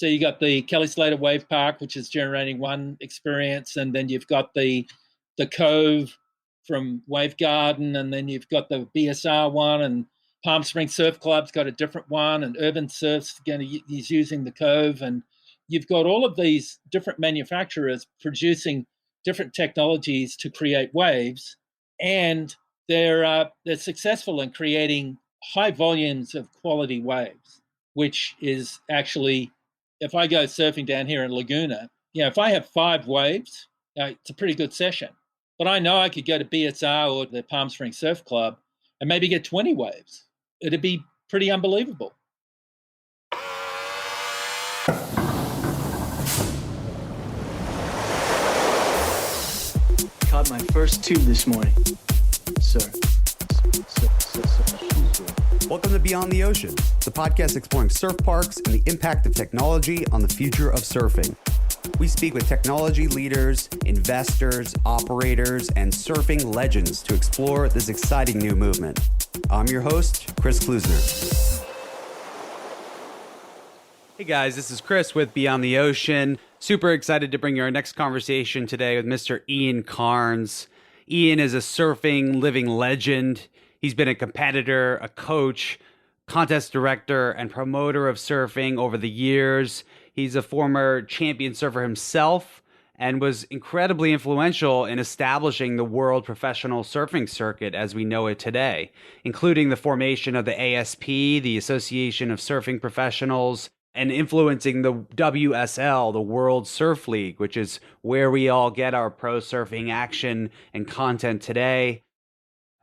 So you got the Kelly Slater Wave Park, which is generating one experience, and then you've got the Cove from Wave Garden, and then you've got the BSR one, and Palm Springs Surf Club's got a different one, and Urban Surf's is using the Cove, and you've got all of these different manufacturers producing different technologies to create waves, and they're successful in creating high volumes of quality waves, which is actually, if I go surfing down here in Laguna, if I have 5 waves, it's a pretty good session. But I know I could go to BSR or the Palm Springs Surf Club and maybe get 20 waves. It'd be pretty unbelievable. Caught my first tube this morning. Sir. Welcome to Beyond the Ocean, the podcast exploring surf parks and the impact of technology on the future of surfing. We speak with technology leaders, investors, operators, and surfing legends to explore this exciting new movement. I'm your host, Chris Kluesener. Hey guys, this is Chris with Beyond the Ocean. Super excited to bring you our next conversation today with Mr. Ian Cairns. Ian is a surfing living legend. He's been a competitor, a coach, contest director, and promoter of surfing over the years. He's a former champion surfer himself and was incredibly influential in establishing the world professional surfing circuit as we know it today, including the formation of the ASP, the Association of Surfing Professionals, and influencing the WSL, the World Surf League, which is where we all get our pro surfing action and content today.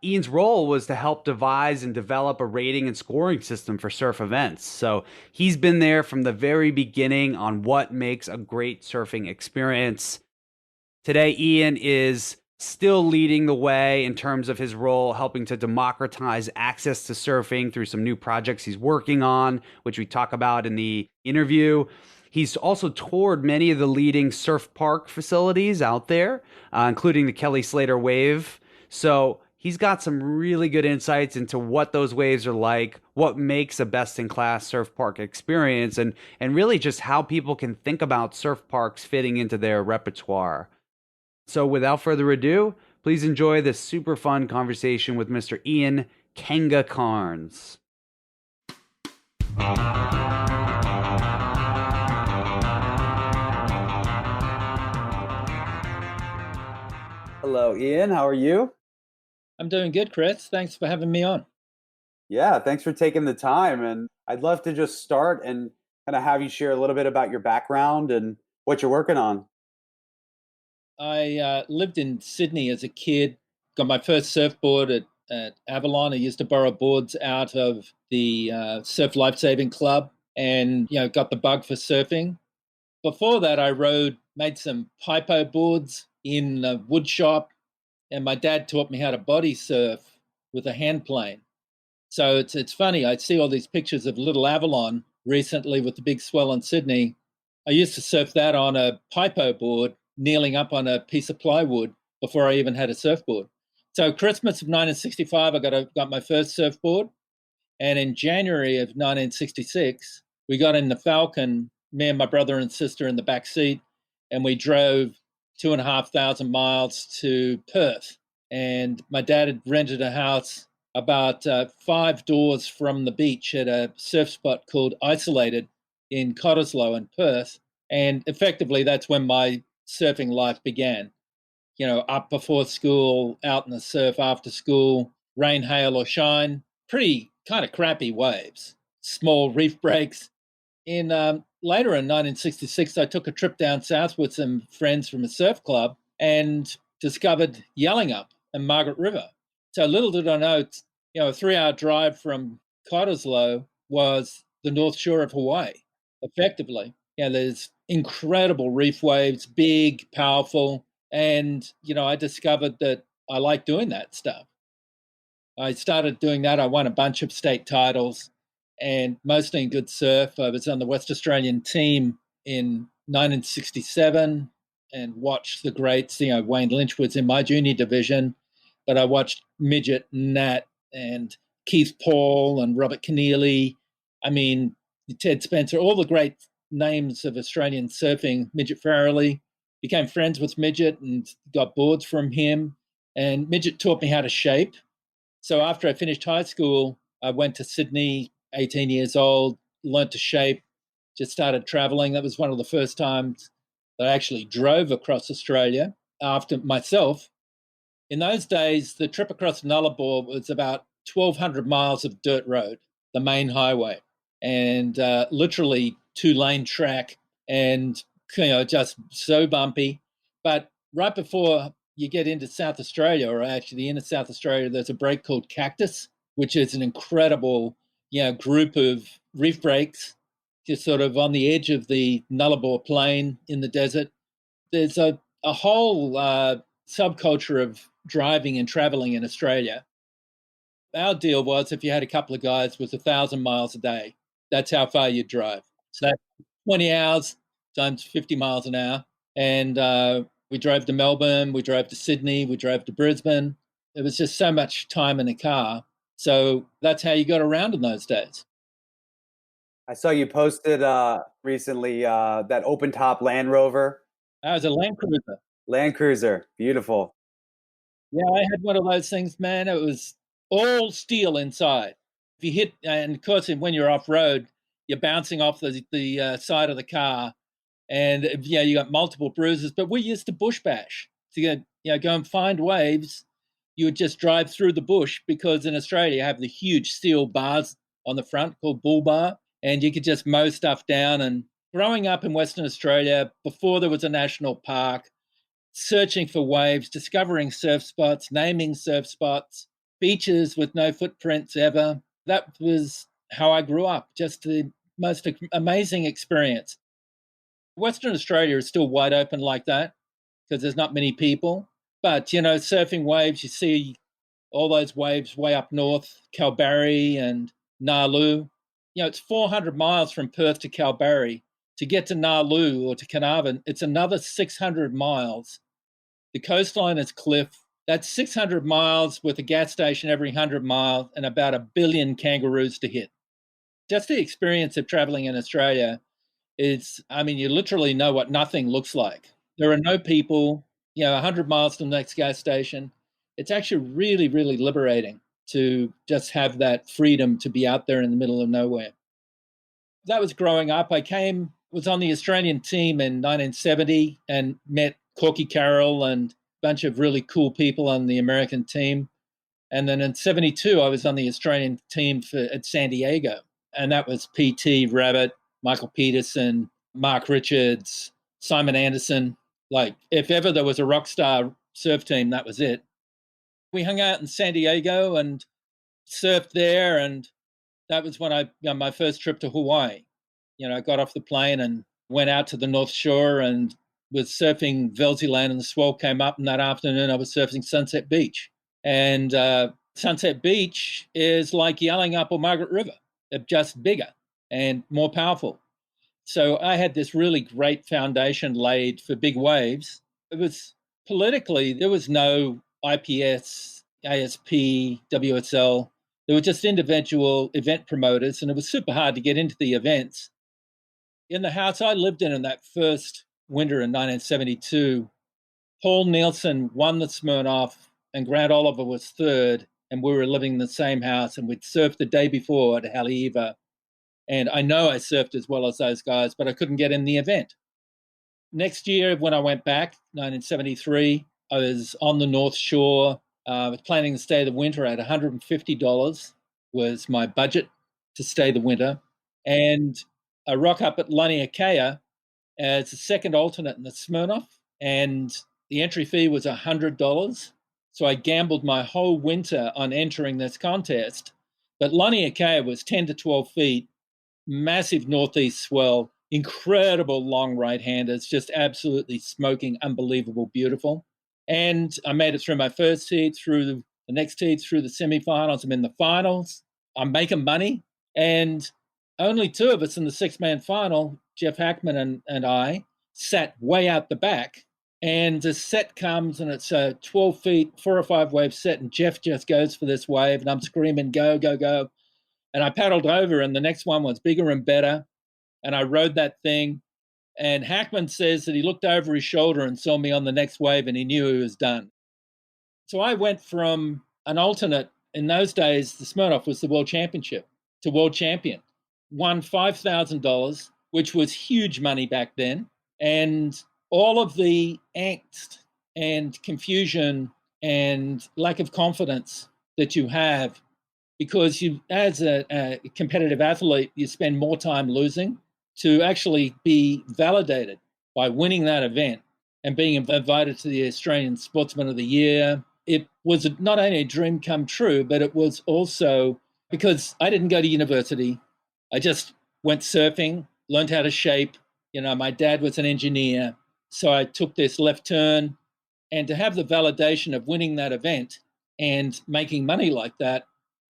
Ian's role was to help devise and develop a rating and scoring system for surf events. So he's been there from the very beginning on what makes a great surfing experience. Today, Ian is still leading the way in terms of his role, helping to democratize access to surfing through some new projects he's working on, which we talk about in the interview. He's also toured many of the leading surf park facilities out there, including the Kelly Slater Wave. So he's got some really good insights into what those waves are like, what makes a best-in-class surf park experience, and really just how people can think about surf parks fitting into their repertoire. So without further ado, please enjoy this super fun conversation with Mr. Ian Kanga Cairns. Hello, Ian. How are you? I'm doing good, Chris. Thanks for having me on. Yeah, thanks for taking the time. And I'd love to just start and kind of have you share a little bit about your background and what you're working on. I lived in Sydney as a kid, got my first surfboard at Avalon. I used to borrow boards out of the Surf Lifesaving Club and, got the bug for surfing. Before that, I made some Pipo boards in a wood shop, and my dad taught me how to body surf with a hand plane. So it's funny, I see all these pictures of Little Avalon recently with the big swell in Sydney. I used to surf that on a Pipo board, kneeling up on a piece of plywood before I even had a surfboard. So Christmas of 1965, I got my first surfboard. And in January of 1966, we got in the Falcon, me and my brother and sister in the back seat, and we drove 2,500 miles to Perth. And my dad had rented a house about 5 doors from the beach at a surf spot called Isolated in Cottesloe in Perth. And effectively, that's when my surfing life began. Up before school, out in the surf after school, rain, hail, or shine, pretty kind of crappy waves, small reef breaks. Later in 1966, I took a trip down south with some friends from a surf club and discovered Yellingup and Margaret River. So little did I know, a 3-hour drive from Cottesloe was the North Shore of Hawaii, effectively. There's incredible reef waves, big, powerful. And, I discovered that I like doing that stuff. I started doing that. I won a bunch of state titles and mostly in good surf. I was on the West Australian team in 1967 and watched the greats. Wayne Lynch was in my junior division, but I watched Midget, Nat, and Keith Paul and Robert Keneally. Ted Spencer, all the great names of Australian surfing, Midget Farrelly. Became friends with Midget and got boards from him. And Midget taught me how to shape. So after I finished high school, I went to Sydney, 18 years old, learned to shape, just started traveling. That was one of the first times that I actually drove across Australia after myself. In those days, the trip across Nullarbor was about 1,200 miles of dirt road, the main highway, and literally 2-lane track, and just so bumpy. But right before you get into South Australia, or actually into South Australia, there's a break called Cactus, which is an incredible group of reef breaks, just sort of on the edge of the Nullarbor Plain in the desert. There's a whole subculture of driving and traveling in Australia. Our deal was if you had a couple of guys, was 1,000 miles a day. That's how far you'd drive. So that's 20 hours times 50 miles an hour. And we drove to Melbourne, we drove to Sydney, we drove to Brisbane. It was just so much time in a car. So that's how you got around in those days. I saw you posted recently that open top Land Rover. I was a Land Cruiser. Land Cruiser, beautiful. Yeah, I had one of those things, man. It was all steel inside. If you hit, and of course, when you're off road, you're bouncing off the side of the car, and you got multiple bruises. But we used to bush bash to go and find waves. You would just drive through the bush because in Australia you have the huge steel bars on the front called bull bar, and you could just mow stuff down. And growing up in Western Australia, before there was a national park, searching for waves, discovering surf spots, naming surf spots, beaches with no footprints ever. That was how I grew up. Just the most amazing experience. Western Australia is still wide open like that because there's not many people. But, surfing waves, you see all those waves way up north, Kalbarri and Nalu. It's 400 miles from Perth to Kalbarri. To get to Nalu or to Carnarvon, it's another 600 miles. The coastline is cliff. That's 600 miles with a gas station every 100 miles and about 1 billion kangaroos to hit. Just the experience of traveling in Australia is, you literally know what nothing looks like. There are no people, 100 miles to the next gas station. It's actually really, really liberating to just have that freedom to be out there in the middle of nowhere. That was growing up. Was on the Australian team in 1970 and met Corky Carroll and a bunch of really cool people on the American team. And then in 72, I was on the Australian team at San Diego. And that was PT, Rabbit, Michael Peterson, Mark Richards, Simon Anderson. Like, if ever there was a rock star surf team, that was it. We hung out in San Diego and surfed there. And that was when my first trip to Hawaii. I got off the plane and went out to the North Shore and was surfing Velzyland, and the swell came up. And that afternoon, I was surfing Sunset Beach. And Sunset Beach is like Yallingup or Margaret River. They're just bigger and more powerful. So I had this really great foundation laid for big waves. It was politically, there was no IPS, ASP, WSL. There were just individual event promoters, and it was super hard to get into the events. In the house I lived in that first winter in 1972, Paul Nielsen won the Smirnoff and Grant Oliver was third, and we were living in the same house, and we'd surfed the day before at Haleiwa. And I know I surfed as well as those guys, but I couldn't get in the event. Next year, when I went back, 1973, I was on the North Shore. I was planning to stay the winter at $150 was my budget to stay the winter. And I rock up at Laniakea as a second alternate in the Smirnoff, and the entry fee was $100. So I gambled my whole winter on entering this contest. But Laniakea was 10 to 12 feet, massive northeast swell, incredible long right-handers, just absolutely smoking, unbelievable, beautiful. And I made it through my first heat, through the next heat, through the semifinals. I'm in the finals. I'm making money. And only two of us in the six-man final, Jeff Hackman and I, sat way out the back. And the set comes, and it's a 12 feet, 4 or 5 wave set, and Jeff just goes for this wave, and I'm screaming, go, go, go. And I paddled over, and the next one was bigger and better. And I rode that thing. And Hackman says that he looked over his shoulder and saw me on the next wave and he knew he was done. So I went from an alternate. In those days, the Smirnoff was the world championship, to world champion. Won $5,000, which was huge money back then. And all of the angst and confusion and lack of confidence that you have, because you, as a competitive athlete, you spend more time losing, to actually be validated by winning that event and being invited to the Australian Sportsman of the Year. It was not only a dream come true, but it was also because I didn't go to university. I just went surfing, learned how to shape. My dad was an engineer. So I took this left turn, and to have the validation of winning that event and making money like that,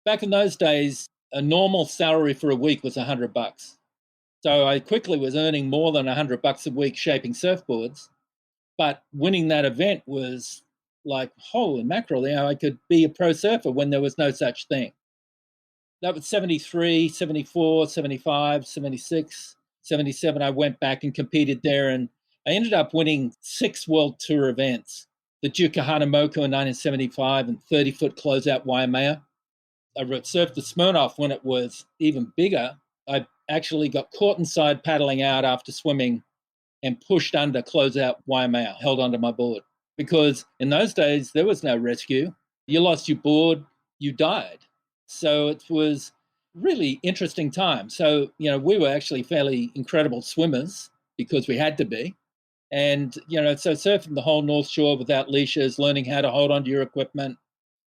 back in those days, a normal salary for a week was $100. So I quickly was earning more than $100 a week shaping surfboards. But winning that event was like, holy mackerel, I could be a pro surfer when there was no such thing. That was 73, 74, 75, 76, 77. I went back and competed there, and I ended up winning 6 World Tour events. The Duke of Hanamoko in 1975 and 30-foot closeout Waimea. I surfed the Smirnoff when it was even bigger. I actually got caught inside paddling out after swimming and pushed under closeout Waimea, held onto my board. Because in those days, there was no rescue. You lost your board, you died. So it was really interesting time. So, we were actually fairly incredible swimmers because we had to be. And, so surfing the whole North Shore without leashes, learning how to hold onto your equipment,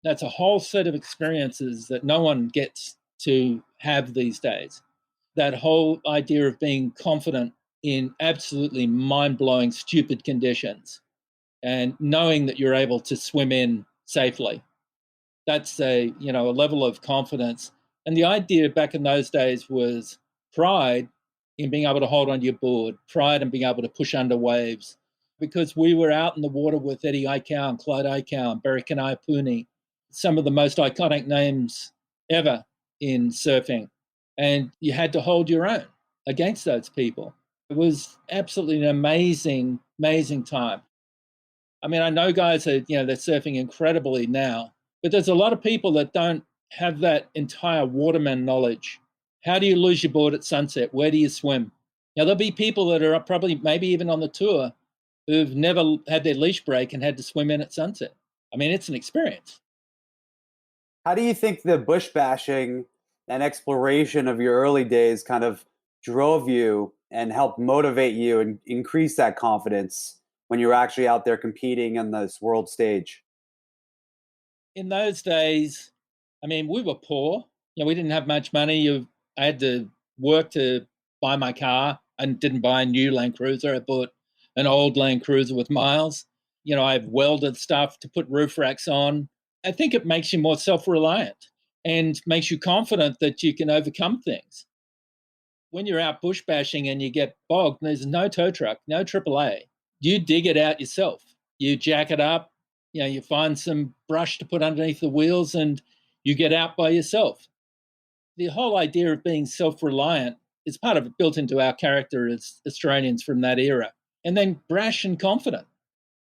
that's a whole set of experiences that no one gets to have these days. That whole idea of being confident in absolutely mind-blowing, stupid conditions and knowing that you're able to swim in safely. That's a level of confidence. And the idea back in those days was pride in being able to hold onto your board, pride in being able to push under waves, because we were out in the water with Eddie Aikau and Clyde Aikau and Barry Kanaiapuni, some of the most iconic names ever in surfing. And you had to hold your own against those people. It was absolutely an amazing, amazing time. I mean, I know guys that, they're surfing incredibly now, but there's a lot of people that don't have that entire waterman knowledge. How do you lose your board at sunset? Where do you swim? There'll be people that are probably maybe even on the tour who've never had their leash break and had to swim in at sunset. I mean, it's an experience. How do you think the bush bashing and exploration of your early days kind of drove you and helped motivate you and increase that confidence when you were actually out there competing on this world stage? In those days, I mean, we were poor. We didn't have much money. I had to work to buy my car. I didn't buy a new Land Cruiser. I bought an old Land Cruiser with miles. I've welded stuff to put roof racks on. I think it makes you more self-reliant and makes you confident that you can overcome things. When you're out bush bashing and you get bogged, there's no tow truck, no AAA. You dig it out yourself. You jack it up, you find some brush to put underneath the wheels and you get out by yourself. The whole idea of being self-reliant is part of it, built into our character as Australians from that era. And then brash and confident.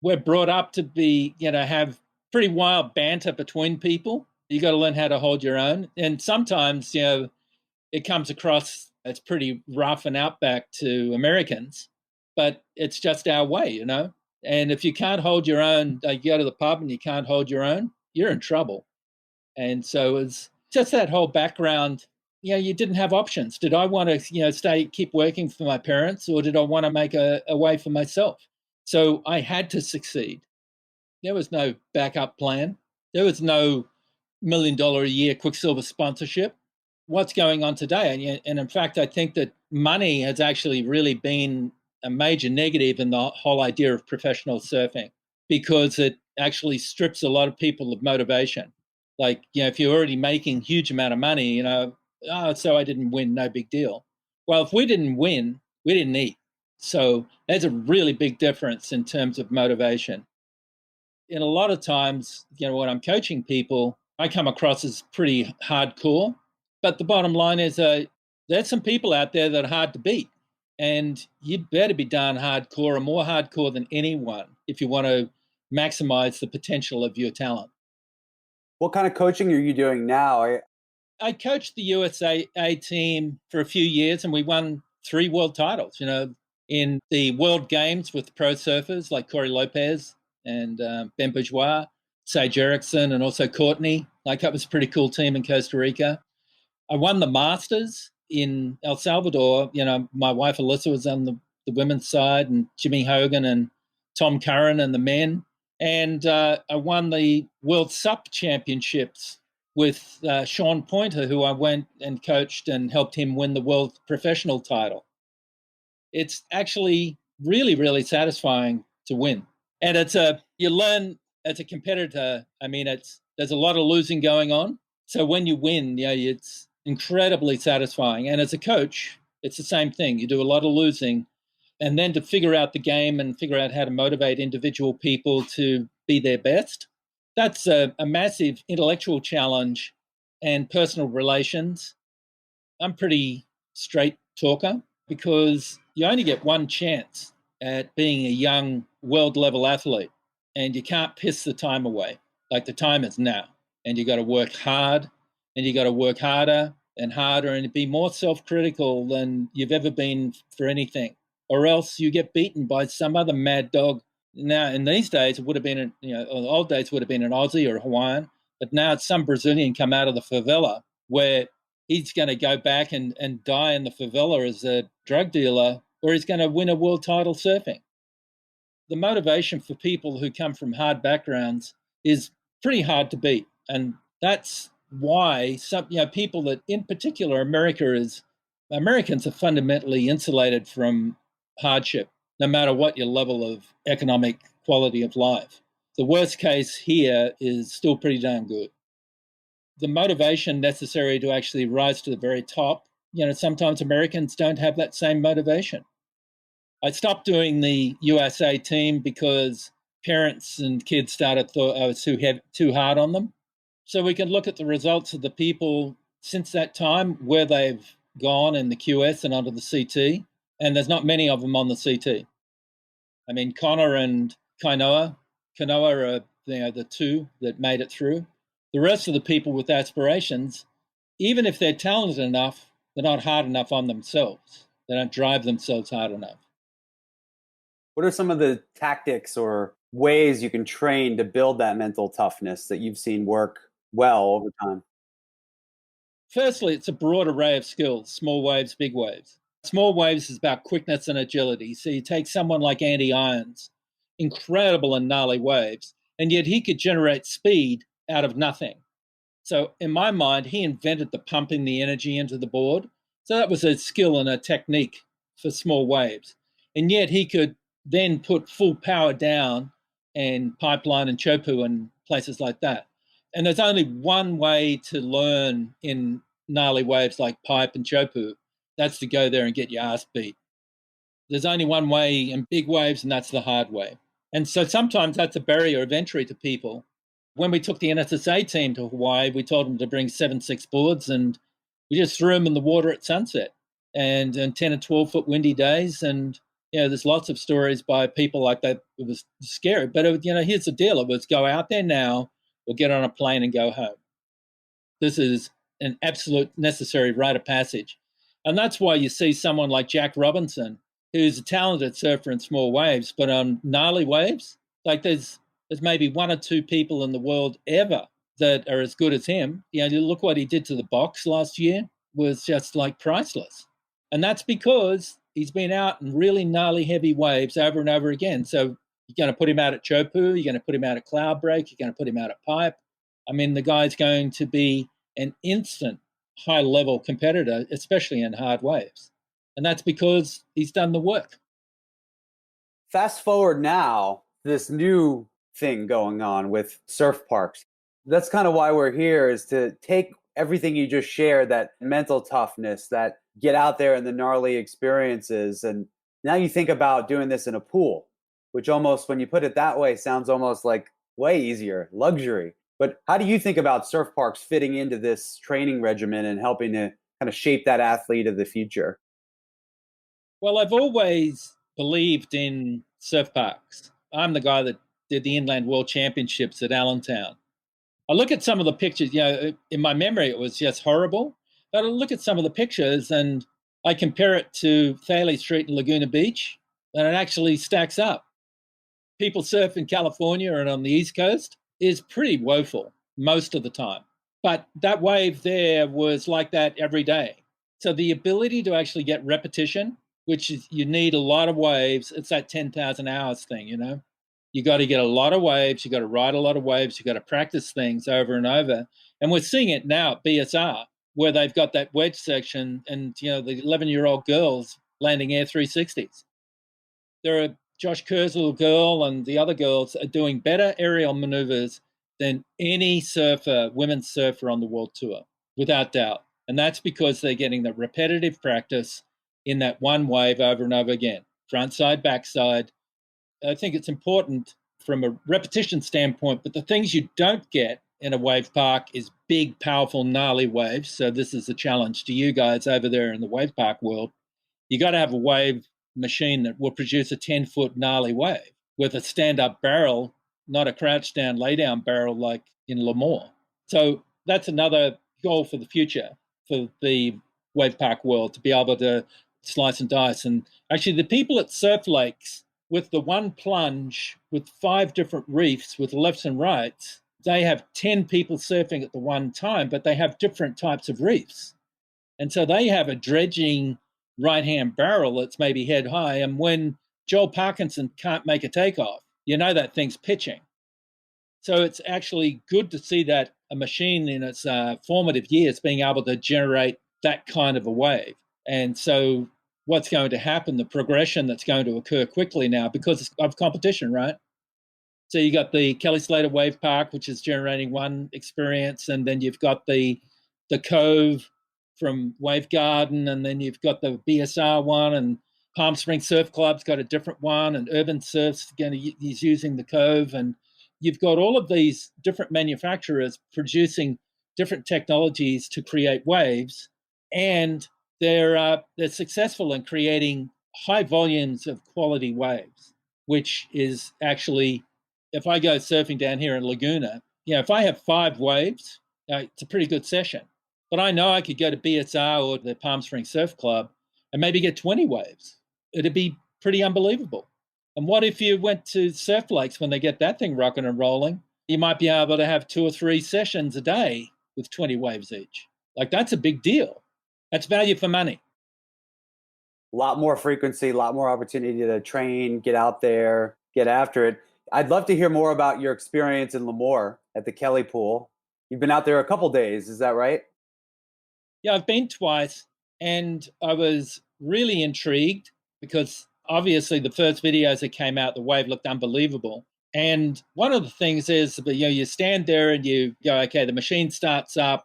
We're brought up to be, have pretty wild banter between people. You got to learn how to hold your own. And sometimes, it comes across as pretty rough and outback to Americans, but it's just our way, And if you can't hold your own, you go to the pub and you can't hold your own, you're in trouble. And so it's just that whole background. You didn't have options. Did I want to, keep working for my parents, or did I want to make a way for myself? So I had to succeed. There was no backup plan. There was no $1 million a year Quicksilver sponsorship. What's going on today? And in fact, I think that money has actually really been a major negative in the whole idea of professional surfing, because it actually strips a lot of people of motivation. Like, if you're already making huge amount of money, so I didn't win, no big deal. Well, if we didn't win, we didn't eat. So there's a really big difference in terms of motivation. And a lot of times, when I'm coaching people, I come across as pretty hardcore. But the bottom line is there's some people out there that are hard to beat. And you better be darn hardcore, or more hardcore than anyone, if you want to maximize the potential of your talent. What kind of coaching are you doing now? I coached the USA team for a few years, and we won 3 world titles, in the World Games with pro surfers like Corey Lopez and Ben Bourgeois, Sage Erickson, and also Courtney. Like, that was a pretty cool team in Costa Rica. I won the Masters in El Salvador. My wife Alyssa was on the women's side, and Jimmy Hogan and Tom Curran and the men. And I won the World Sup Championships with Sean Pointer, who I went and coached and helped him win the world professional title. It's actually really, really satisfying to win. And you learn as a competitor. I mean, there's a lot of losing going on. So when you win, it's incredibly satisfying. And as a coach, it's the same thing. You do a lot of losing. And then to figure out the game and figure out how to motivate individual people to be their best, that's a massive intellectual challenge and personal relations. I'm pretty straight talker because you only get one chance at being a young world-level athlete, and you can't piss the time away. Like, the time is now, and you got to work hard, and you got to work harder and harder and be more self-critical than you've ever been for anything, or else you get beaten by some other mad dog. Now, in these days, it would have been, in the old days would have been an Aussie or a Hawaiian, but now it's some Brazilian come out of the favela where he's going to go back and die in the favela as a drug dealer, or he's going to win a world title surfing. The motivation for people who come from hard backgrounds is pretty hard to beat. And that's why some people that, in particular, Americans are fundamentally insulated from hardship, no matter what your level of economic quality of life. The worst case here is still pretty darn good. The motivation necessary to actually rise to the very top, sometimes Americans don't have that same motivation. I stopped doing the USA team because parents and kids thought I was too hard on them. So we can look at the results of the people since that time, where they've gone in the QS and onto the CT, and there's not many of them on the CT. I mean, Connor and Kanoa are the 2 that made it through. The rest of the people with aspirations, even if they're talented enough, they're not hard enough on themselves. They don't drive themselves hard enough. What are some of the tactics or ways you can train to build that mental toughness that you've seen work well over time? Firstly, it's a broad array of skills: small waves, big waves. Small waves is about quickness and agility. So you take someone like Andy Irons, incredible in gnarly waves, and yet he could generate speed out of nothing. So in my mind, he invented the pumping the energy into the board. So that was a skill and a technique for small waves. And yet he could then put full power down and Pipeline and Chopu and places like that. And there's only one way to learn in gnarly waves like Pipe and Chopu. That's to go there and get your ass beat. There's only one way in big waves, and that's the hard way. And so sometimes that's a barrier of entry to people. When we took the NSSA team to Hawaii, we told them to bring 7.6 boards, and we just threw them in the water at sunset and 10 and 12-foot windy days. And, there's lots of stories by people like that. It was scary. But, here's the deal. It was go out there now or get on a plane and go home. This is an absolute necessary rite of passage. And that's why you see someone like Jack Robinson, who's a talented surfer in small waves, but on gnarly waves, like there's maybe 1 or 2 people in the world ever that are as good as him. You look what he did to the box last year was just like priceless. And that's because he's been out in really gnarly heavy waves over and over again. So you're going to put him out at Chopu, you're going to put him out at Cloudbreak, you're going to put him out at Pipe. I mean, the guy's going to be an instant high-level competitor, especially in hard waves. And that's because he's done the work. Fast forward now, this new thing going on with surf parks. That's kind of why we're here, is to take everything you just shared, that mental toughness, that get out there and the gnarly experiences. And now you think about doing this in a pool, which almost, when you put it that way, sounds almost like way easier, luxury. But how do you think about surf parks fitting into this training regimen and helping to kind of shape that athlete of the future? Well, I've always believed in surf parks. I'm the guy that did the Inland World Championships at Allentown. I look at some of the pictures, in my memory, it was just horrible. But I look at some of the pictures and I compare it to Thaley Street and Laguna Beach, and it actually stacks up. People surf in California and on the East Coast is pretty woeful most of the time. But that wave there was like that every day. So the ability to actually get repetition, which is you need a lot of waves, it's that 10,000 hours thing, You got to get a lot of waves, you got to ride a lot of waves, you got to practice things over and over. And we're seeing it now at BSR, where they've got that wedge section and, the 11-year-old girls landing air 360s. There are Josh Kerr's little girl and the other girls are doing better aerial maneuvers than any surfer, women's surfer on the world tour, without doubt. And that's because they're getting the repetitive practice in that one wave over and over again, front side, back side. I think it's important from a repetition standpoint, but the things you don't get in a wave park is big, powerful, gnarly waves. So this is a challenge to you guys over there in the wave park world. You got to have a wave machine that will produce a 10-foot gnarly wave with a stand-up barrel, not a crouch-down, lay-down barrel like in Lemoore. So that's another goal for the future for the wave park world, to be able to slice and dice. And actually the people at Surf Lakes, with the one plunge with 5 different reefs with lefts and rights, they have 10 people surfing at the one time, but they have different types of reefs. And so they have a dredging right-hand barrel that's maybe head high. And when Joel Parkinson can't make a takeoff, that thing's pitching. So it's actually good to see that a machine in its formative years being able to generate that kind of a wave. And so what's going to happen, the progression that's going to occur quickly now because of competition, right? So you got the Kelly Slater Wave Park, which is generating one experience, and then you've got the Cove from Wave Garden, and then you've got the BSR one, and Palm Springs Surf Club's got a different one, and Urban Surf's is using the Cove, and you've got all of these different manufacturers producing different technologies to create waves, and they're successful in creating high volumes of quality waves, which is actually, if I go surfing down here in Laguna, if I have 5 waves, it's a pretty good session. But I know I could go to BSR or the Palm Springs Surf Club and maybe get 20 waves. It'd be pretty unbelievable. And what if you went to Surf Lakes when they get that thing rocking and rolling? You might be able to have 2 or 3 sessions a day with 20 waves each. Like, that's a big deal. That's value for money. A lot more frequency, a lot more opportunity to train, get out there, get after it. I'd love to hear more about your experience in Lemoore at the Kelly Pool. You've been out there a couple days, is that right? Yeah, I've been twice, and I was really intrigued because obviously the first videos that came out, the wave looked unbelievable. And one of the things is, you stand there and you go, okay, the machine starts up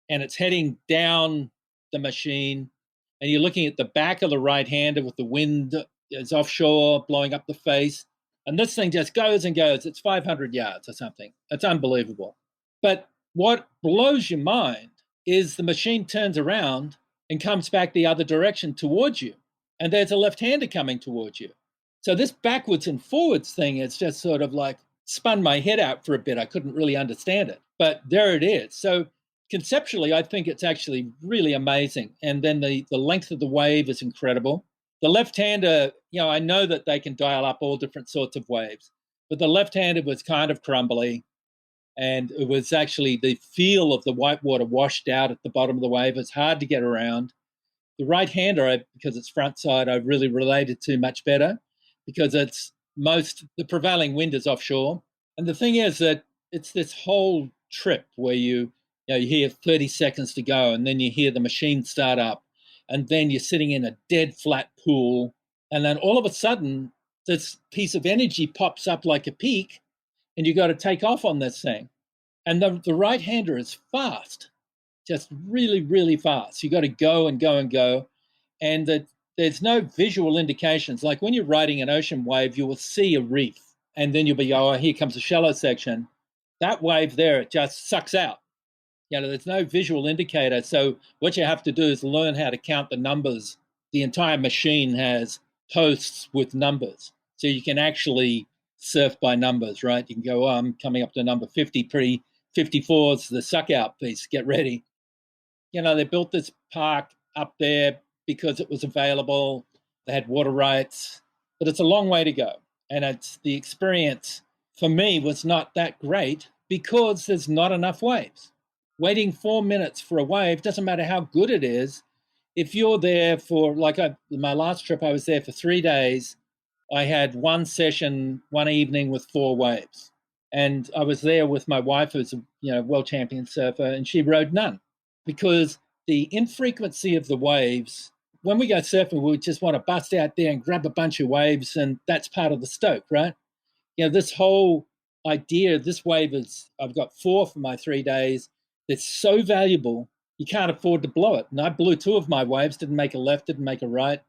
and it's heading down the machine, and you're looking at the back of the right-hander with the wind is offshore, blowing up the face. And this thing just goes and goes. It's 500 yards or something. It's unbelievable. But what blows your mind is the machine turns around and comes back the other direction towards you. And there's a left-hander coming towards you. So this backwards and forwards thing is just sort of like spun my head out for a bit. I couldn't really understand it. But there it is. So conceptually, I think it's actually really amazing. And then the length of the wave is incredible. The left-hander, I know that they can dial up all different sorts of waves, but the left-hander was kind of crumbly. And it was actually the feel of the whitewater washed out at the bottom of the wave. It's hard to get around. The right-hander, because it's front side, I really related to much better because the prevailing wind is offshore. And the thing is that it's this whole trip where you hear 30 seconds to go, and then you hear the machine start up, and then you're sitting in a dead flat pool, and then all of a sudden this piece of energy pops up like a peak, and you got to take off on this thing. And the right-hander is fast, just really, really fast. You got to go and go and go, and there's no visual indications. Like when you're riding an ocean wave, you will see a reef, and then you'll be, oh, here comes a shallow section. That wave there, it just sucks out. There's no visual indicator. So what you have to do is learn how to count the numbers the entire machine has posts with numbers. So you can actually surf by numbers, right? You can go, oh, I'm coming up to number 50, 54 is the suck out piece, get ready. They built this park up there because it was available. They had water rights, but it's a long way to go. And the experience for me was not that great because there's not enough waves. Waiting 4 minutes for a wave, doesn't matter how good it is. If you're there for, my last trip, I was there for 3 days. I had one session, one evening with 4 waves. And I was there with my wife, who's a world champion surfer, and she rode none. Because the infrequency of the waves, when we go surfing, we just want to bust out there and grab a bunch of waves, and that's part of the stoke, right? This whole idea, this wave is, I've got 4 for my 3 days. It's so valuable, you can't afford to blow it. And I blew 2 of my waves, didn't make a left, didn't make a right.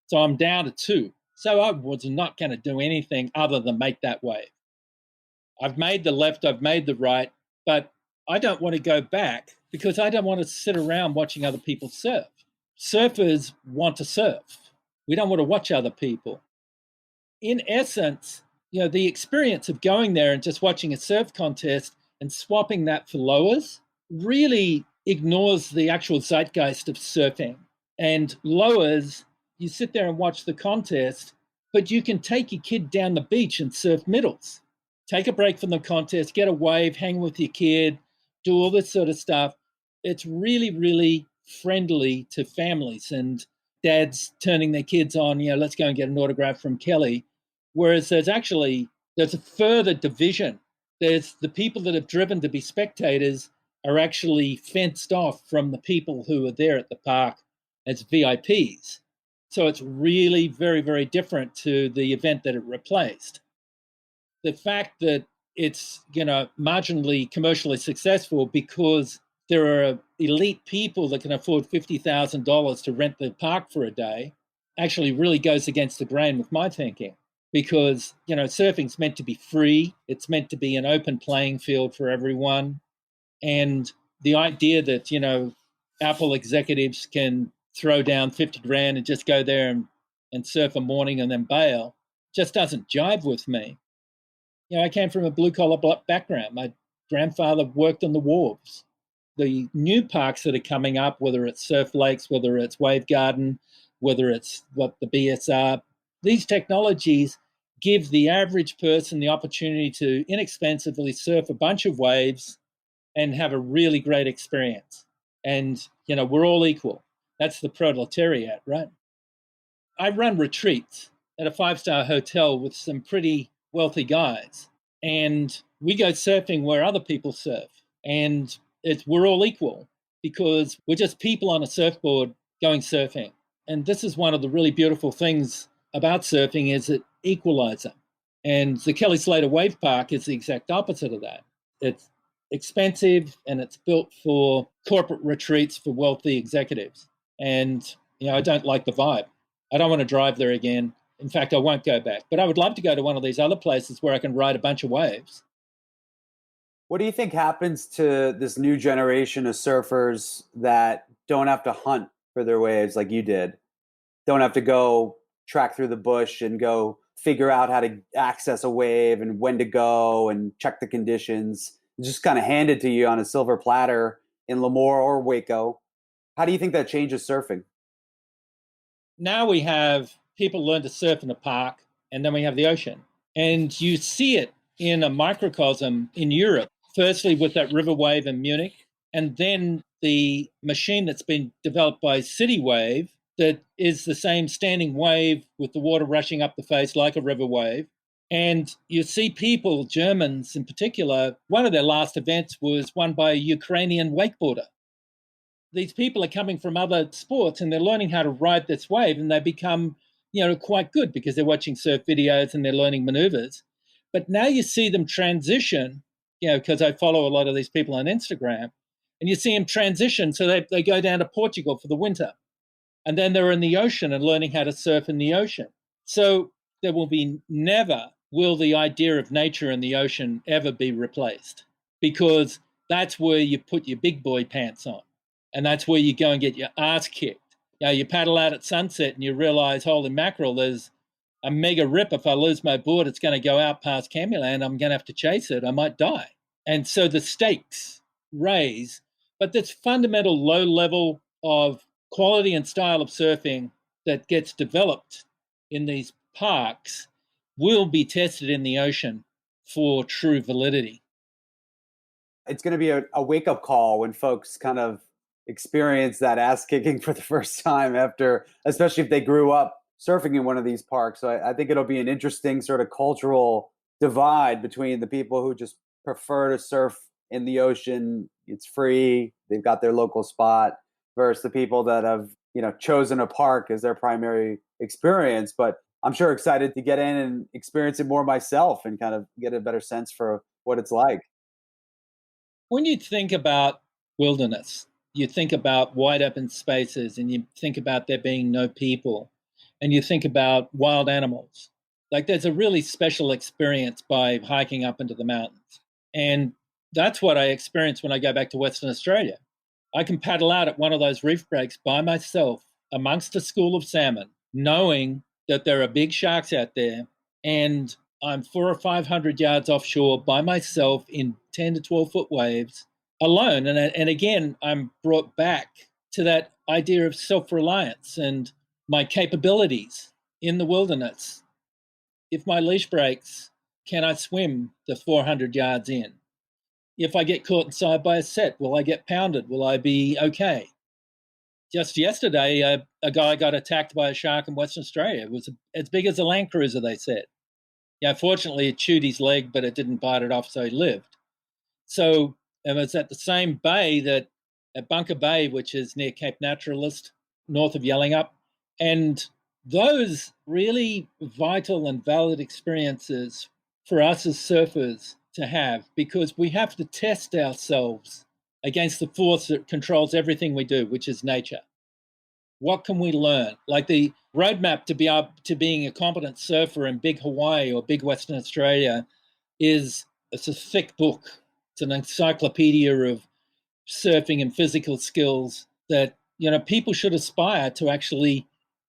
So I'm down to 2. So I was not going to do anything other than make that wave. I've made the left, I've made the right, but I don't want to go back because I don't want to sit around watching other people surf. Surfers want to surf. We don't want to watch other people. In essence, the experience of going there and just watching a surf contest and swapping that for lowers really ignores the actual zeitgeist of surfing. And lowers, you sit there and watch the contest, but you can take your kid down the beach and surf middles. Take a break from the contest, get a wave, hang with your kid, do all this sort of stuff. It's really, really friendly to families and dads turning their kids on, let's go and get an autograph from Kelly. Whereas there's a further division. There's the people that have driven to be spectators are actually fenced off from the people who are there at the park as VIPs. So it's really very, very different to the event that it replaced. The fact that it's, marginally commercially successful because there are elite people that can afford $50,000 to rent the park for a day actually really goes against the grain with my thinking. Because, surfing's meant to be free. It's meant to be an open playing field for everyone. And the idea that, Apple executives can throw down 50 grand and just go there and surf a morning and then bail just doesn't jive with me. I came from a blue-collar background. My grandfather worked on the wharves. The new parks that are coming up, whether it's Surf Lakes, whether it's Wave Garden, whether it's the BSR, these technologies give the average person the opportunity to inexpensively surf a bunch of waves and have a really great experience. And, we're all equal. That's the proletariat, right? I run retreats at a 5-star hotel with some pretty wealthy guys. And we go surfing where other people surf. And we're all equal because we're just people on a surfboard going surfing. And this is one of the really beautiful things about surfing is it equalizer. And the Kelly Slater Wave Park is the exact opposite of that. It's expensive and it's built for corporate retreats for wealthy executives. And, I don't like the vibe. I don't want to drive there again. In fact, I won't go back. But I would love to go to one of these other places where I can ride a bunch of waves. What do you think happens to this new generation of surfers that don't have to hunt for their waves like you did? Don't have to go track through the bush and go figure out how to access a wave and when to go and check the conditions. It's just kind of handed to you on a silver platter in Lemoore or Waco. How do you think that changes surfing? Now we have people learn to surf in the park, and then we have the ocean. And you see it in a microcosm in Europe, firstly with that river wave in Munich, and then the machine that's been developed by City Wave that is the same standing wave with the water rushing up the face like a river wave. And you see people, Germans in particular, one of their last events was won by a Ukrainian wakeboarder. These people are coming from other sports and they're learning how to ride this wave, and they become, quite good because they're watching surf videos and they're learning maneuvers. But now you see them transition, because I follow a lot of these people on Instagram, and you see them transition. So they go down to Portugal for the winter, and then they're in the ocean and learning how to surf in the ocean. So there will be never will the idea of nature in the ocean ever be replaced, because that's where you put your big boy pants on. And that's where you go and get your ass kicked. You paddle out at sunset and you realize, holy mackerel, there's a mega rip. If I lose my board, it's going to go out past Camuland. I'm going to have to chase it. I might die. And so the stakes raise, but this fundamental low level of quality and style of surfing that gets developed in these parks will be tested in the ocean for true validity. It's going to be a wake-up call when folks kind of experience that ass kicking for the first time after, especially if they grew up surfing in one of these parks. So I think it'll be an interesting sort of cultural divide between the people who just prefer to surf in the ocean. It's free. They've got their local spot versus the people that have, chosen a park as their primary experience. But I'm sure excited to get in and experience it more myself and kind of get a better sense for what it's like. When you think about wilderness, you think about wide open spaces and you think about there being no people and you think about wild animals. Like there's a really special experience by hiking up into the mountains. And that's what I experience when I go back to Western Australia. I can paddle out at one of those reef breaks by myself amongst a school of salmon, knowing that there are big sharks out there and I'm 400 or 500 yards offshore by myself in 10 to 12 foot waves alone. And again, I'm brought back to that idea of self-reliance and my capabilities in the wilderness. If my leash breaks, can I swim the 400 yards in? If I get caught inside by a set, will I get pounded? Will I be okay? Just yesterday, a guy got attacked by a shark in Western Australia. It was as big as a Land Cruiser, they said. Fortunately, it chewed his leg, but it didn't bite it off, so he lived. So it was at the same bay at Bunker Bay, which is near Cape Naturalist, north of Yellingup. And those really vital and valid experiences for us as surfers to have, because we have to test ourselves against the force that controls everything we do, which is nature. What can we learn? Like the roadmap to being a competent surfer in big Hawaii or big Western Australia it's a thick book. It's an encyclopedia of surfing and physical skills that, people should aspire to actually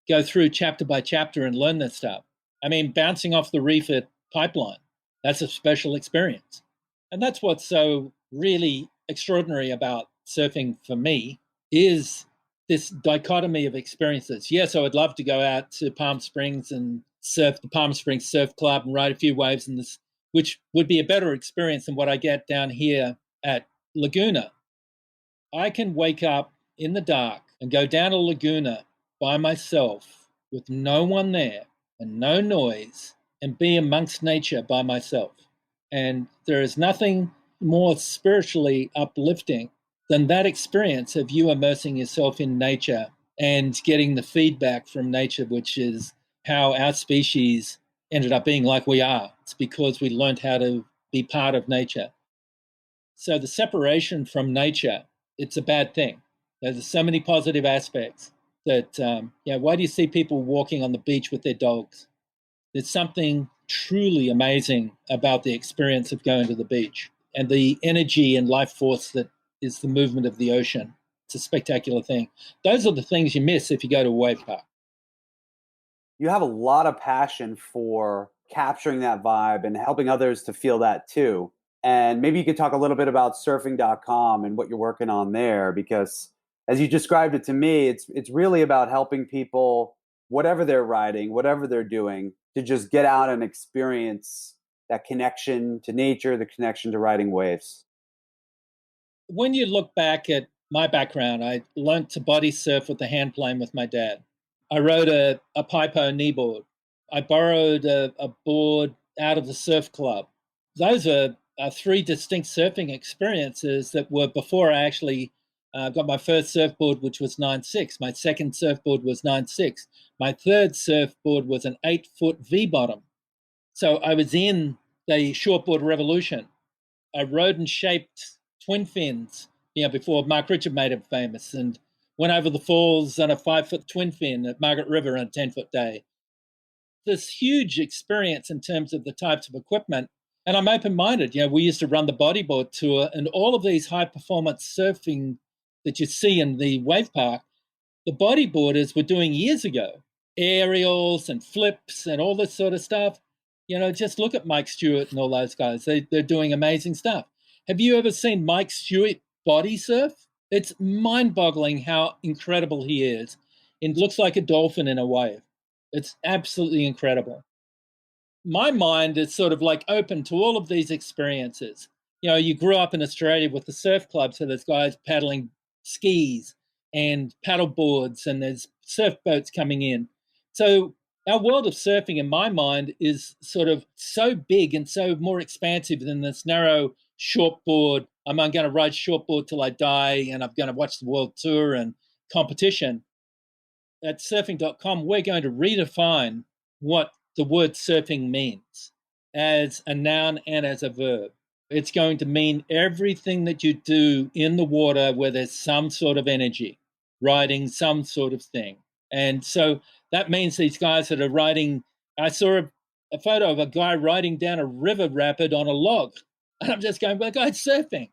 go through chapter by chapter and learn this stuff. I mean, bouncing off the reef at Pipeline, that's a special experience. And that's what's so really extraordinary about surfing for me is this dichotomy of experiences. Yes, I would love to go out to Palm Springs and surf the Palm Springs Surf Club and ride a few waves in this, which would be a better experience than what I get down here at Laguna. I can wake up in the dark and go down to Laguna by myself with no one there and no noise and be amongst nature by myself. And there is nothing more spiritually uplifting than that experience of you immersing yourself in nature and getting the feedback from nature, which is how our species ended up being like we are. It's because we learned how to be part of nature. So the separation from nature, it's a bad thing. There's so many positive aspects that, why do you see people walking on the beach with their dogs? There's something truly amazing about the experience of going to the beach and the energy and life force that is the movement of the ocean. It's a spectacular thing. Those are the things you miss if you go to a wave park. You have a lot of passion for capturing that vibe and helping others to feel that too. And maybe you could talk a little bit about surfing.com and what you're working on there, because as you described it to me, it's really about helping people, whatever they're riding, whatever they're doing, to just get out and experience that connection to nature, the connection to riding waves. When you look back at my background, I learned to body surf with the hand plane with my dad. I rode a Pipo kneeboard. I borrowed a board out of the surf club. Those are three distinct surfing experiences that were before I actually got my first surfboard, which was 9.6. My second surfboard was 9.6. My third surfboard was an 8-foot V-bottom. So I was in the shortboard revolution. I rode and shaped twin fins, before Mark Richard made it famous, and went over the falls on a 5-foot twin fin at Margaret River on a 10-foot day. This huge experience in terms of the types of equipment. And I'm open-minded. We used to run the bodyboard tour, and all of these high-performance surfing that you see in the wave park, the bodyboarders were doing years ago. Aerials and flips and all this sort of stuff. Just look at Mike Stewart and all those guys. They're doing amazing stuff. Have you ever seen Mike Stewart body surf? It's mind-boggling how incredible he is. It looks like a dolphin in a wave. It's absolutely incredible. My mind is sort of like open to all of these experiences. You grew up in Australia with the surf club, so there's guys paddling skis and paddle boards, and there's surf boats coming in. So our world of surfing, in my mind, is sort of so big and so more expansive than this narrow shortboard. I'm going to ride shortboard till I die, and I'm going to watch the world tour and competition. At surfing.com, we're going to redefine what the word surfing means as a noun and as a verb. It's going to mean everything that you do in the water where there's some sort of energy, riding some sort of thing. And so that means these guys that are riding, I saw a photo of a guy riding down a river rapid on a log. And I'm just going, well, the guy's surfing.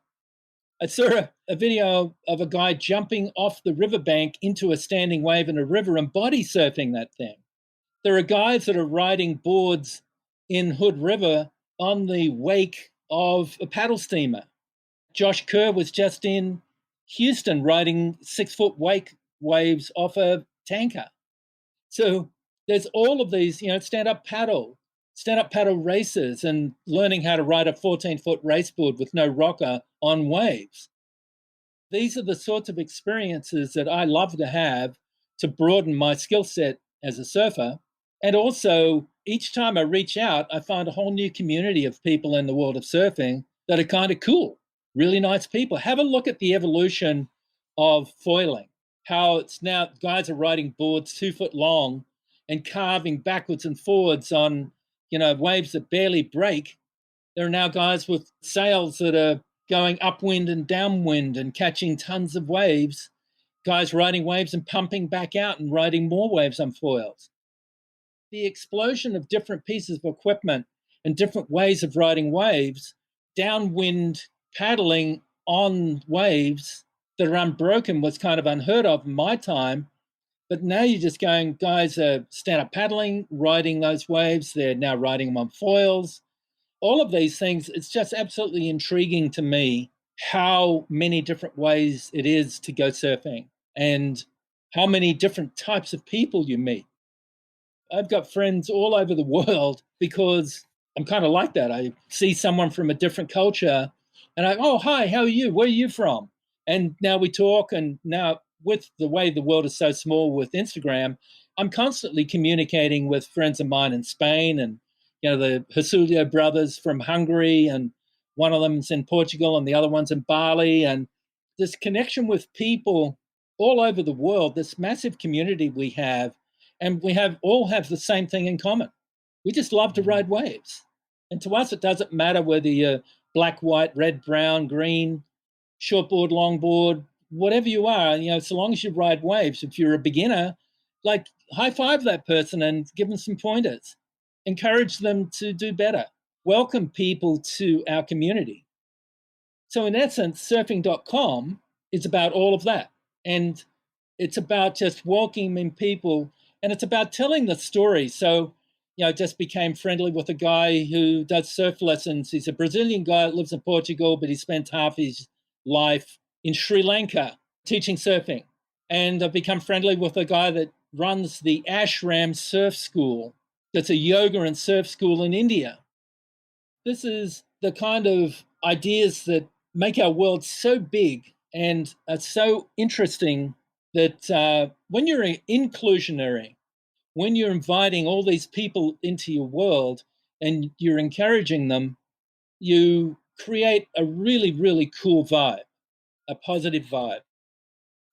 I saw a video of a guy jumping off the riverbank into a standing wave in a river and body surfing that thing. There are guys that are riding boards in Hood River on the wake of a paddle steamer. Josh Kerr was just in Houston riding 6-foot wake waves off a tanker. So there's all of these, stand-up paddle races and learning how to ride a 14-foot raceboard with no rocker on waves. These are the sorts of experiences that I love to have to broaden my skill set as a surfer. And also, each time I reach out, I find a whole new community of people in the world of surfing that are kind of cool, really nice people. Have a look at the evolution of foiling, how it's now guys are riding boards 2 foot long and carving backwards and forwards on, waves that barely break. There are now guys with sails that are going upwind and downwind and catching tons of waves, guys riding waves and pumping back out and riding more waves on foils. The explosion of different pieces of equipment and different ways of riding waves, downwind paddling on waves that are unbroken was kind of unheard of in my time. But now you're just going, guys are stand-up paddling, riding those waves. They're now riding them on foils. All of these things, it's just absolutely intriguing to me how many different ways it is to go surfing and how many different types of people you meet. I've got friends all over the world because I'm kind of like that. I see someone from a different culture and oh, hi, how are you? Where are you from? And now we talk, and now with the way the world is so small with Instagram, I'm constantly communicating with friends of mine in Spain and, the Hasulia brothers from Hungary, and one of them's in Portugal and the other one's in Bali. And this connection with people all over the world, this massive community we have, and we all have the same thing in common. We just love to ride waves. And to us, it doesn't matter whether you're black, white, red, brown, green, shortboard, longboard, whatever you are, so long as you ride waves. If you're a beginner, like high five that person and give them some pointers. Encourage them to do better. Welcome people to our community. So in essence, surfing.com is about all of that. And it's about just welcoming people, and it's about telling the story. So, just became friendly with a guy who does surf lessons. He's a Brazilian guy that lives in Portugal, but he spent half his life in Sri Lanka teaching surfing. And I've become friendly with a guy that runs the Ashram Surf School. That's a yoga and surf school in India. This is the kind of ideas that make our world so big and are so interesting that when you're inclusionary, when you're inviting all these people into your world and you're encouraging them, you create a really, really cool vibe, a positive vibe.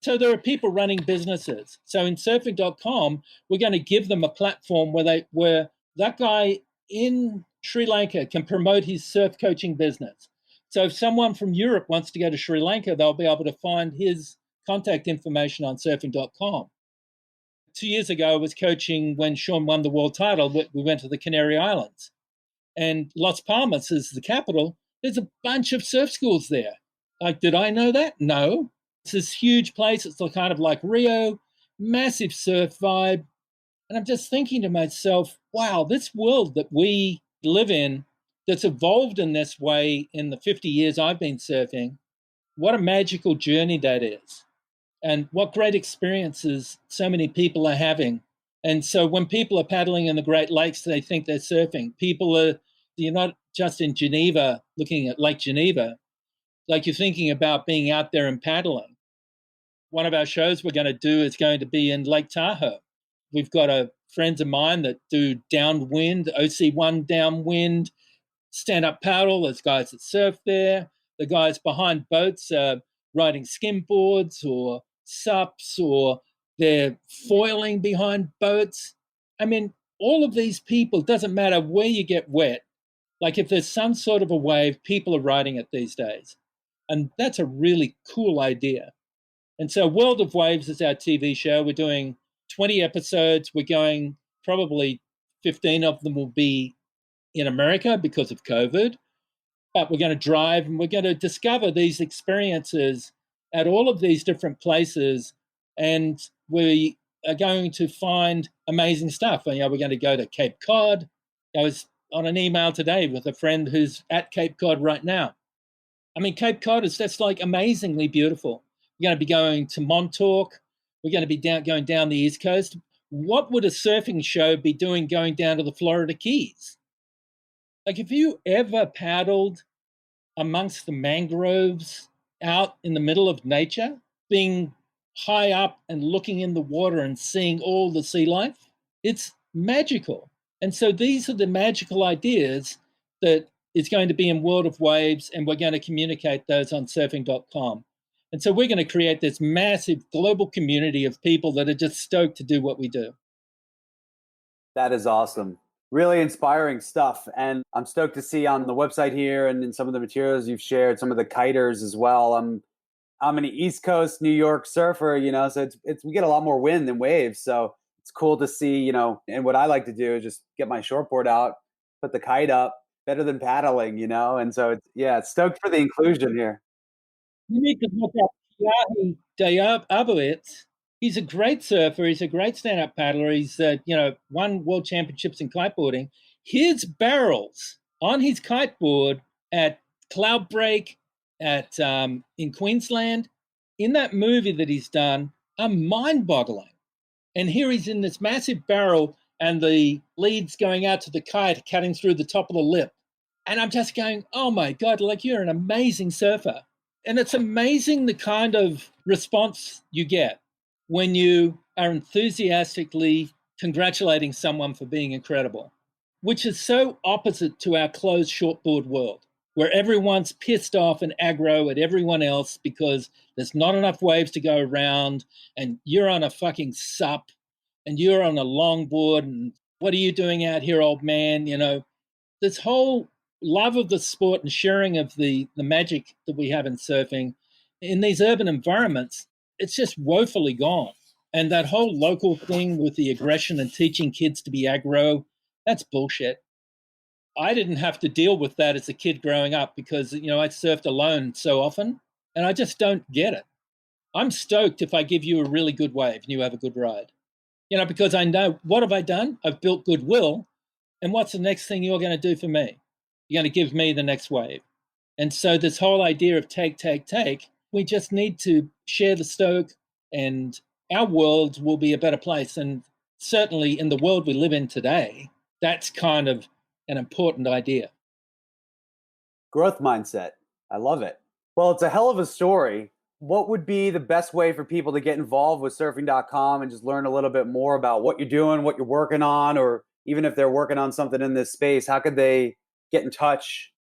So there are people running businesses. So in surfing.com, we're going to give them a platform where that guy in Sri Lanka can promote his surf coaching business. So if someone from Europe wants to go to Sri Lanka, they'll be able to find his contact information on surfing.com. 2 years ago, I was coaching when Sean won the world title. We went to the Canary Islands. And Las Palmas is the capital. There's a bunch of surf schools there. Like, did I know that? No. It's this huge place. It's kind of like Rio. massive surf vibe. And I'm just thinking to myself, wow, this world that we live in that's evolved in this way in the 50 years I've been surfing, what a magical journey that is. And what great experiences so many people are having. And so when people are paddling in the Great Lakes, they think they're surfing. You're not just in Geneva looking at Lake Geneva, like you're thinking about being out there and paddling. One of our shows we're going to do is going to be in Lake Tahoe. We've got friends of mine that do downwind, OC1 downwind, stand-up paddle. There's guys that surf there. The guys behind boats are riding skimboards or sups, or they're foiling behind boats. I mean, all of these people, doesn't matter where you get wet. Like if there's some sort of a wave, people are riding it these days. And that's a really cool idea. And so World of Waves is our TV show. We're doing 20 episodes. We're going, probably 15 of them will be in America because of COVID. But we're going to drive and we're going to discover these experiences at all of these different places. And we are going to find amazing stuff. We're going to go to Cape Cod. I was on an email today with a friend who's at Cape Cod right now. I mean, Cape Cod is just like amazingly beautiful. We're going to be going to Montauk. We're going to be going down the East Coast. What would a surfing show be doing going down to the Florida Keys? Like, if you ever paddled amongst the mangroves out in the middle of nature, being high up and looking in the water and seeing all the sea life, it's magical. And so these are the magical ideas that is going to be in World of Waves, and we're going to communicate those on surfing.com. And so we're going to create this massive global community of people that are just stoked to do what we do. That is awesome. Really inspiring stuff. And I'm stoked to see on the website here and in some of the materials you've shared, some of the kiters as well. I'm an East Coast New York surfer, so it's we get a lot more wind than waves. So it's cool to see, and what I like to do is just get my shortboard out, put the kite up, better than paddling, And so it's stoked for the inclusion here. You need to look up Yahi Dayabowitz. He's a great surfer. He's a great stand-up paddler. He's won world championships in kiteboarding. His barrels on his kiteboard at Cloudbreak in Queensland, in that movie that he's done, are mind-boggling. And here he's in this massive barrel, and the lead's going out to the kite, cutting through the top of the lip. And I'm just going, oh my God, like, you're an amazing surfer. And it's amazing the kind of response you get when you are enthusiastically congratulating someone for being incredible, which is so opposite to our closed shortboard world, where everyone's pissed off and aggro at everyone else because there's not enough waves to go around, and you're on a fucking sup, and you're on a longboard, and what are you doing out here, old man? This whole love of the sport and sharing of the magic that we have in surfing in these urban environments, it's just woefully gone. And that whole local thing with the aggression and teaching kids to be aggro, that's bullshit. I didn't have to deal with that as a kid growing up because, I surfed alone so often, and I just don't get it. I'm stoked if I give you a really good wave and you have a good ride, because I know, what have I done? I've built goodwill. And what's the next thing you're going to do for me? You're going to give me the next wave. And so this whole idea of take, we just need to share the stoke, and our world will be a better place. And certainly in the world we live in today, that's kind of an important idea. Growth mindset. I love it. Well, it's a hell of a story. What would be the best way for people to get involved with surfing.com and just learn a little bit more about what you're doing, what you're working on, or even if they're working on something in this space, how could they get in touch?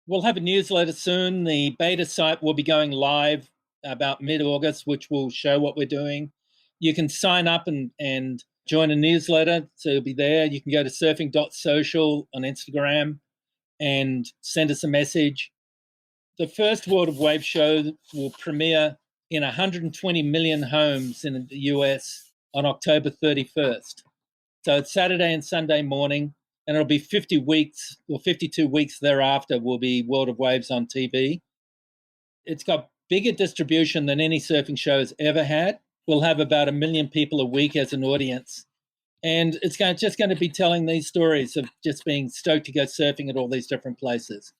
We'll have a newsletter soon. The beta site will be going live about mid-August, which will show what we're doing. You can sign up and join a newsletter, so it'll be there. You can go to surfing.social on Instagram and send us a message. The first World of Waves show will premiere in 120 million homes in the US on October 31st. So it's Saturday and Sunday morning, and it'll be 50 weeks or 52 weeks thereafter will be World of Waves on TV. It's got bigger distribution than any surfing show has ever had. we'll have about 1 million people a week as an audience. And it's just going to be telling these stories of just being stoked to go surfing at all these different places.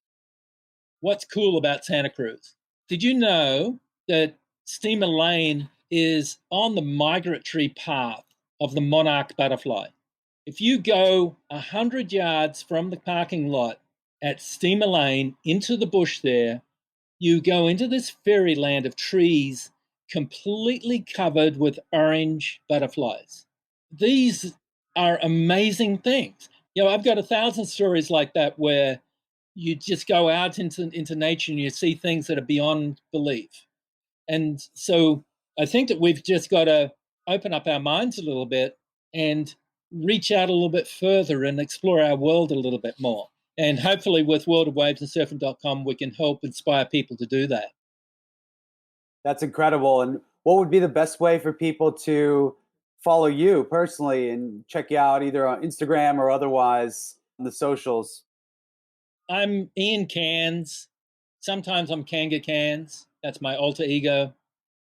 What's cool about Santa Cruz? Did you know that Steamer Lane is on the migratory path of the monarch butterfly? If you go 100 yards from the parking lot at Steamer Lane into the bush there, you go into this fairyland of trees completely covered with orange butterflies. These are amazing things. I've got 1,000 stories like that where you just go out into nature and you see things that are beyond belief. And so I think that we've just got to open up our minds a little bit and reach out a little bit further and explore our world a little bit more. And hopefully with worldofwavesandsurfing.com, we can help inspire people to do that. That's incredible. And what would be the best way for people to follow you personally and check you out either on Instagram or otherwise on the socials? I'm Ian Cairns. Sometimes I'm Kanga Cairns. That's my alter ego.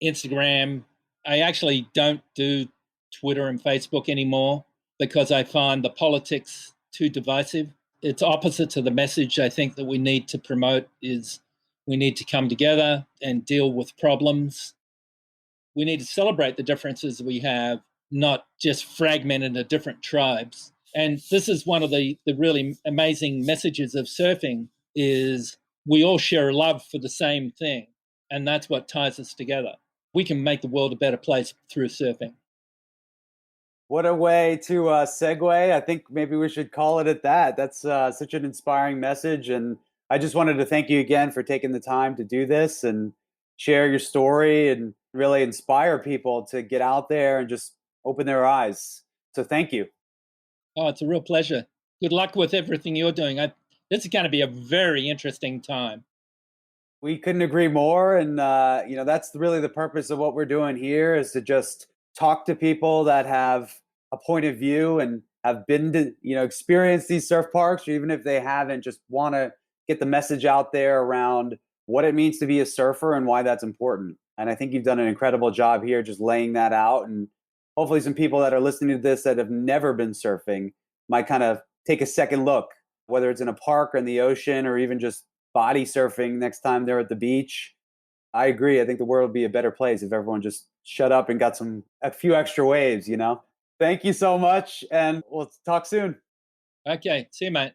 Instagram. I actually don't do Twitter and Facebook anymore because I find the politics too divisive. It's opposite to the message I think that we need to promote is we need to come together and deal with problems. We need to celebrate the differences we have, not just fragment into different tribes. And this is one of the really amazing messages of surfing is we all share a love for the same thing. And that's what ties us together. We can make the world a better place through surfing. What a way to segue. I think maybe we should call it at that. That's such an inspiring message. And I just wanted to thank you again for taking the time to do this and share your story and really inspire people to get out there and just open their eyes. So thank you. Oh, it's a real pleasure. Good luck with everything you're doing. This is going to be a very interesting time. We couldn't agree more. And, that's really the purpose of what we're doing here is to just talk to people that have a point of view and have been to, experience these surf parks, or even if they haven't, just want to get the message out there around what it means to be a surfer and why that's important. And I think you've done an incredible job here just laying that out. And hopefully some people that are listening to this that have never been surfing might kind of take a second look, whether it's in a park or in the ocean or even just body surfing next time they're at the beach. I agree. I think the world would be a better place if everyone just shut up and got a few extra waves, Thank you so much. And we'll talk soon. Okay. See you, mate.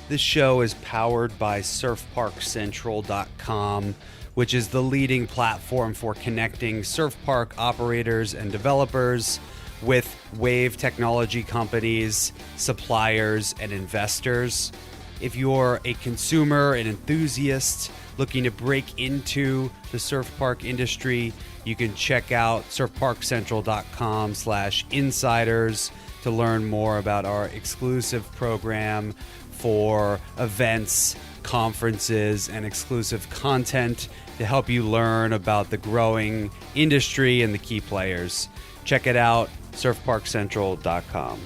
This show is powered by surfparkcentral.com, which is the leading platform for connecting surf park operators and developers with wave technology companies, suppliers, and investors. If you're a consumer, an enthusiast looking to break into the surf park industry, you can check out surfparkcentral.com/insiders to learn more about our exclusive program for events, conferences, and exclusive content to help you learn about the growing industry and the key players. Check it out, surfparkcentral.com.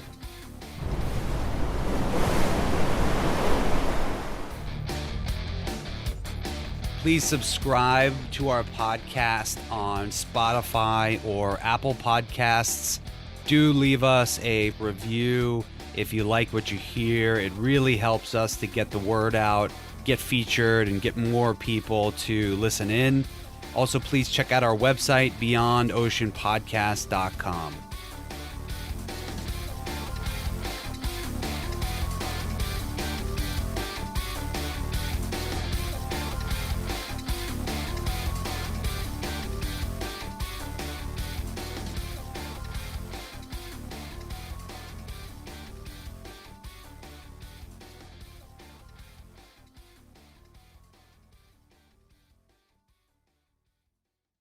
Please subscribe to our podcast on Spotify or Apple Podcasts. Do leave us a review if you like what you hear. It really helps us to get the word out, get featured, and get more people to listen in. Also, please check out our website, beyondoceanpodcast.com.